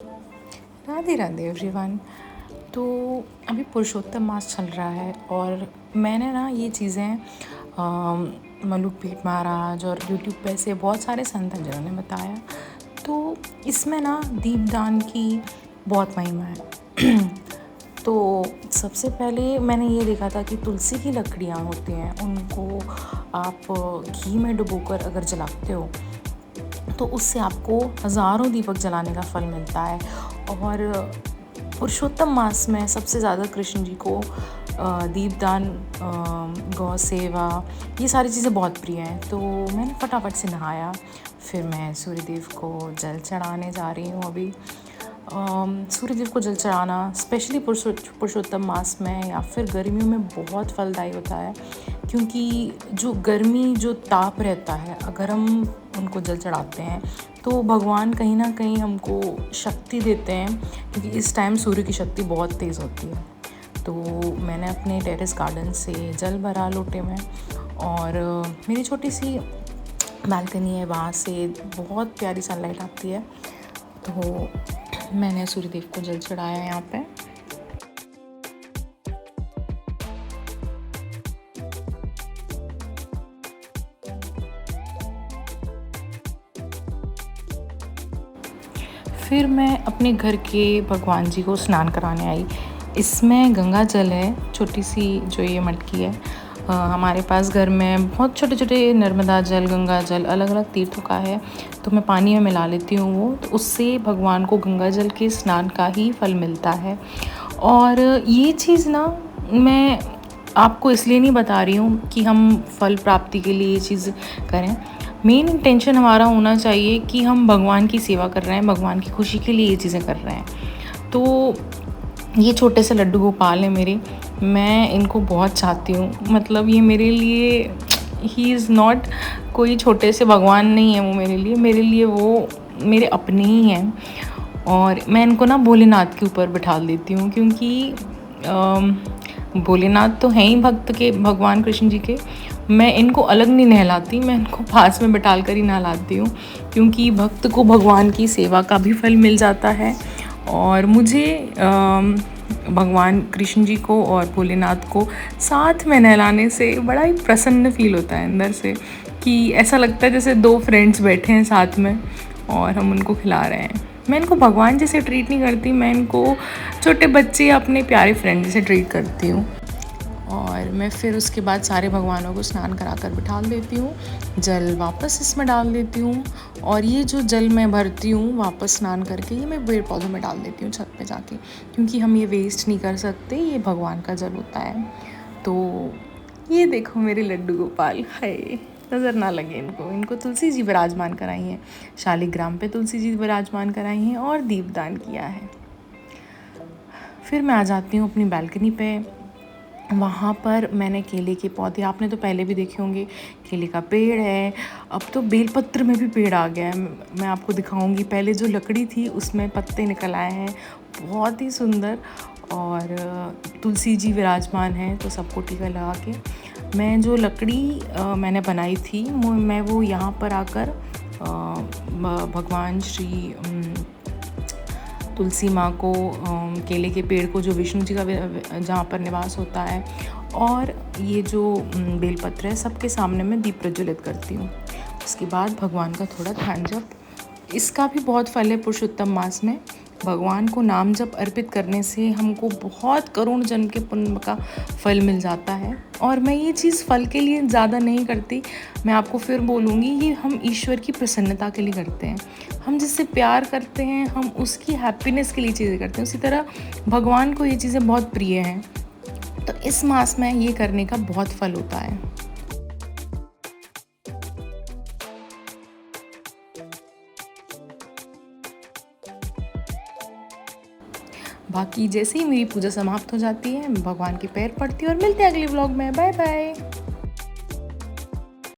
Radhe Radhe everyone. तो अभी पुरुषोत्तम मास चल रहा है और मैंने ना ये चीज़ें मलुक पीठ महाराज और यूट्यूब पे से बहुत सारे संत हैं जिन्होंने बताया। तो इसमें ना दीपदान की बहुत महिमा है। तो सबसे पहले मैंने ये देखा था कि तुलसी की लकड़ियाँ होती हैं, उनको आप घी में डुबोकर अगर जलाते हो तो उससे आपको हज़ारों दीपक जलाने का फल मिलता है। और पुरुषोत्तम मास में सबसे ज़्यादा कृष्ण जी को दीपदान, गौ सेवा, ये सारी चीज़ें बहुत प्रिय हैं। तो मैंने फटाफट से नहाया, फिर मैं सूर्यदेव को जल चढ़ाने जा रही हूँ अभी। सूर्यदेव को जल चढ़ाना स्पेशली पुरुषोत्तम मास में या फिर गर्मियों में बहुत फलदायी होता है, क्योंकि जो गर्मी जो ताप रहता है, अगर हम उनको जल चढ़ाते हैं तो भगवान कहीं ना कहीं हमको शक्ति देते हैं, क्योंकि इस टाइम सूर्य की शक्ति बहुत तेज़ होती है। तो मैंने अपने टेरेस गार्डन से जल भरा लोटे में, और मेरी छोटी सी बालकनी है, वहाँ से बहुत प्यारी सनलाइट आती है। तो मैंने सूर्यदेव को जल चढ़ाया यहाँ पे। फिर मैं अपने घर के भगवान जी को स्नान कराने आई। इसमें गंगा जल है, छोटी सी जो ये मटकी है। हमारे पास घर में बहुत छोटे छोटे नर्मदा जल, गंगा जल अलग अलग तीर्थों का है, तो मैं पानी में मिला लेती हूँ वो, तो उससे भगवान को गंगा जल के स्नान का ही फल मिलता है। और ये चीज़ ना मैं आपको इसलिए नहीं बता रही हूँ कि हम फल प्राप्ति के लिए ये चीज़ करें। मेन इंटेंशन हमारा होना चाहिए कि हम भगवान की सेवा कर रहे हैं, भगवान की खुशी के लिए ये चीज़ें कर रहे हैं। तो ये छोटे से लड्डू गोपाल हैं मेरे, मैं इनको बहुत चाहती हूँ। मतलब ये मेरे लिए, ही इज़ नॉट कोई छोटे से भगवान नहीं है वो मेरे लिए वो मेरे अपने ही हैं। और मैं इनको ना भोलेनाथ के ऊपर बिठा देती हूँ, क्योंकि भोलेनाथ तो हैं ही भक्त के, भगवान कृष्ण जी के। मैं इनको अलग नहीं नहलाती, मैं इनको पास में बिठाल कर ही नहलाती हूँ, क्योंकि भक्त को भगवान की सेवा का भी फल मिल जाता है। और मुझे भगवान कृष्ण जी को और भोलेनाथ को साथ में नहलाने से बड़ा ही प्रसन्न फील होता है अंदर से, कि ऐसा लगता है जैसे दो फ्रेंड्स बैठे हैं साथ में और हम उनको खिला रहे हैं। मैं इनको भगवान जैसे ट्रीट नहीं करती, मैं इनको छोटे बच्चे अपने प्यारे फ्रेंड जैसे ट्रीट करती हूँ। और मैं फिर उसके बाद सारे भगवानों को स्नान करा कर बिठा देती हूँ, जल वापस इसमें डाल देती हूँ। और ये जो जल मैं भरती हूँ वापस स्नान करके, ये मैं पेड़ पौधों में डाल देती हूँ छत पे जाके, क्योंकि हम ये वेस्ट नहीं कर सकते, ये भगवान का जल होता है। तो ये देखो मेरे लड्डू गोपाल, है नज़र ना लगे इनको तुलसी जी विराजमान कराई हैं, शालिग्राम पे तुलसी जी विराजमान कराई हैं और दीपदान किया है। फिर मैं आ जाती हूँ अपनी बालकनी पे। वहाँ पर मैंने केले के पौधे, आपने तो पहले भी देखे होंगे, केले का पेड़ है। अब तो बेलपत्र में भी पेड़ आ गया है, मैं आपको दिखाऊंगी। पहले जो लकड़ी थी उसमें पत्ते निकल आए हैं, बहुत ही सुंदर। और तुलसी जी विराजमान हैं, तो सबको टीका लगा के मैं जो लकड़ी मैंने बनाई थी, मैं वो यहाँ पर आकर भगवान श्री तुलसी माँ को, केले के पेड़ को, जो विष्णु जी का जहाँ पर निवास होता है, और ये जो बेलपत्र है, सबके सामने मैं दीप प्रज्वलित करती हूँ। उसके बाद भगवान का थोड़ा ध्यान जप, इसका भी बहुत फल है पुरुषोत्तम मास में। भगवान को नाम जप अर्पित करने से हमको बहुत करोड़ जन्म के पुण्य का फल मिल जाता है। और मैं ये चीज़ फल के लिए ज़्यादा नहीं करती, मैं आपको फिर बोलूँगी, ये हम ईश्वर की प्रसन्नता के लिए करते हैं। हम जिससे प्यार करते हैं, हम उसकी हैप्पीनेस के लिए चीज़ें करते हैं। उसी तरह भगवान को ये चीज़ें बहुत प्रिय हैं, तो इस मास में ये करने का बहुत फल होता है। बाकी जैसे ही मेरी पूजा समाप्त हो जाती है, मैं भगवान के पैर पड़ती हूँ और मिलते हैं अगले व्लॉग में। Bye bye.